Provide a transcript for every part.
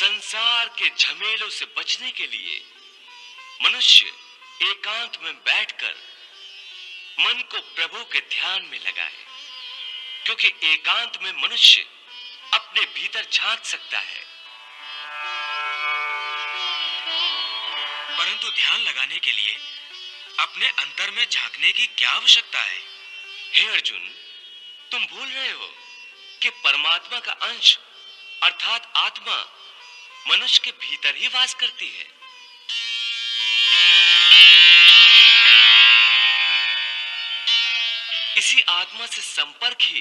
संसार के झमेलों से बचने के लिए मनुष्य एकांत में बैठकर मन को प्रभु के ध्यान में लगाए, क्योंकि एकांत में मनुष्य अपने भीतर झांक सकता है। परंतु ध्यान लगाने के लिए अपने अंतर में झांकने की क्या आवश्यकता है? हे अर्जुन, तुम भूल रहे हो कि परमात्मा का अंश अर्थात आत्मा मनुष्य के भीतर ही वास करती है। इसी आत्मा से संपर्क ही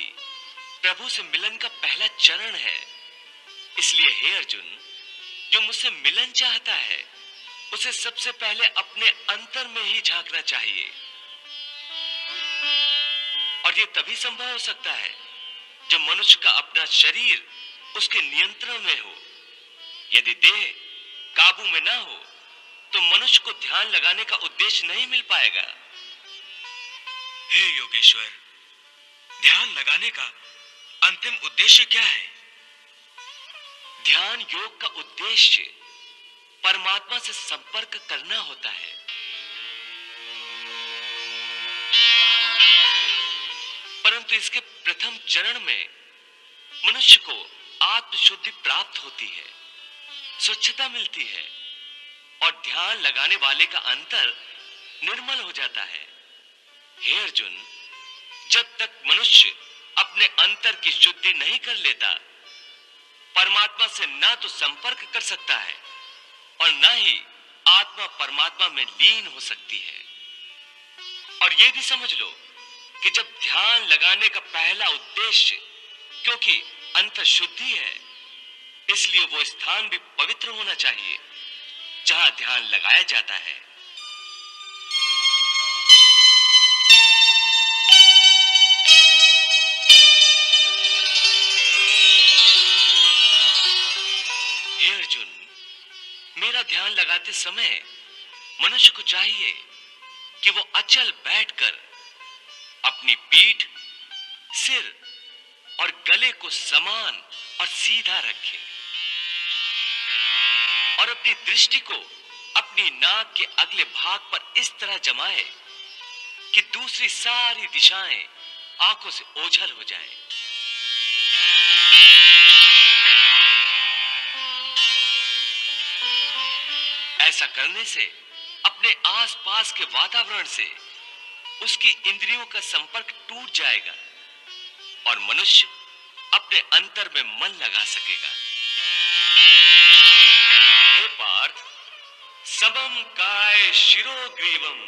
प्रभु से मिलन का पहला चरण है। इसलिए हे अर्जुन, जो मुझसे मिलन चाहता है उसे सबसे पहले अपने अंतर में ही झांकना चाहिए। और ये तभी संभव हो सकता है जब मनुष्य का अपना शरीर उसके नियंत्रण में हो। यदि देह काबू में ना हो तो मनुष्य को ध्यान लगाने का उद्देश्य नहीं मिल पाएगा। हे योगेश्वर, ध्यान लगाने का अंतिम उद्देश्य क्या है? ध्यान योग का उद्देश्य परमात्मा से संपर्क करना होता है। परंतु इसके प्रथम चरण में मनुष्य को आत्मशुद्धि प्राप्त होती है, स्वच्छता मिलती है और ध्यान लगाने वाले का अंतर निर्मल हो जाता है। हे अर्जुन, जब तक मनुष्य अपने अंतर की शुद्धि नहीं कर लेता, परमात्मा से ना तो संपर्क कर सकता है और ना ही आत्मा परमात्मा में लीन हो सकती है। और यह भी समझ लो कि जब ध्यान लगाने का पहला उद्देश्य क्योंकि अंतर शुद्धि है, इसलिए वो स्थान भी पवित्र होना चाहिए जहां ध्यान लगाया जाता है। हे अर्जुन, मेरा ध्यान लगाते समय मनुष्य को चाहिए कि वो अचल बैठकर अपनी पीठ, सिर और गले को समान और सीधा रखे और अपनी दृष्टि को अपनी नाक के अगले भाग पर इस तरह जमाए कि दूसरी सारी दिशाएं आंखों से ओझल हो जाएं। ऐसा करने से अपने आसपास के वातावरण से उसकी इंद्रियों का संपर्क टूट जाएगा और मनुष्य अपने अंतर में मन लगा सकेगा। हे पार्थ, समम काय शिरोग्रीवम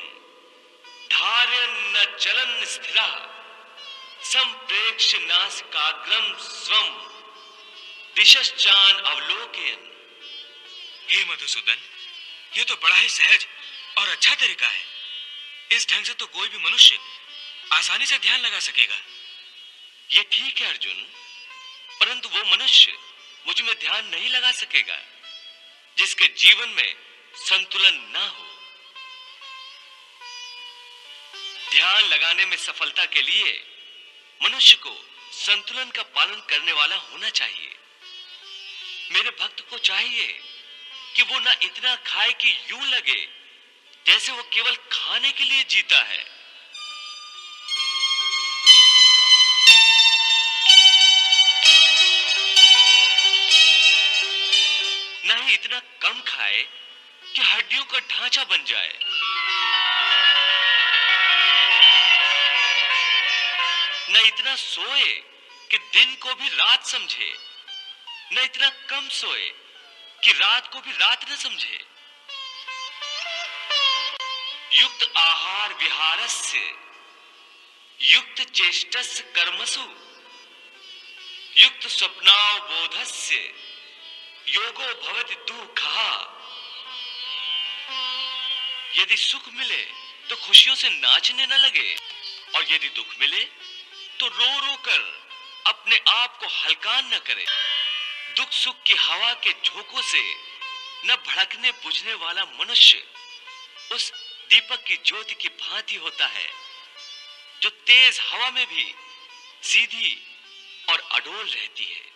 धार्यन् न चलन स्थिरा संप्रेक्ष्य नासिकाग्रम स्वम दिशश्चान अवलोकयन्। हे मधुसूदन, ये तो बड़ा ही सहज और अच्छा तरीका है। इस ढंग से तो कोई भी मनुष्य आसानी से ध्यान लगा सकेगा। ये ठीक है अर्जुन, परंतु वो मनुष्य मुझ में ध्यान नहीं लगा सकेगा जिसके जीवन में संतुलन ना हो। ध्यान लगाने में सफलता के लिए मनुष्य को संतुलन का पालन करने वाला होना चाहिए। मेरे भक्त को चाहिए कि वो ना इतना खाए कि यूं लगे जैसे वो केवल खाने के लिए जीता है, ना ही इतना कम खाए कि हड्डियों का ढांचा बन जाए। न इतना सोए कि दिन को भी रात समझे, न इतना कम सोए कि रात को भी रात न समझे। युक्त आहार विहारस्य युक्त चेष्टस्य कर्मसु युक्त स्वप्नावबोधस्य योगो भवति दुःखः। यदि सुख मिले तो खुशियों से नाचने न लगे और यदि दुख मिले तो रो रो कर अपने आप को हलकान न करे। दुख सुख की हवा के झोंकों से न भड़कने बुझने वाला मनुष्य उस दीपक की ज्योति की भांति होता है जो तेज हवा में भी सीधी और अडोल रहती है।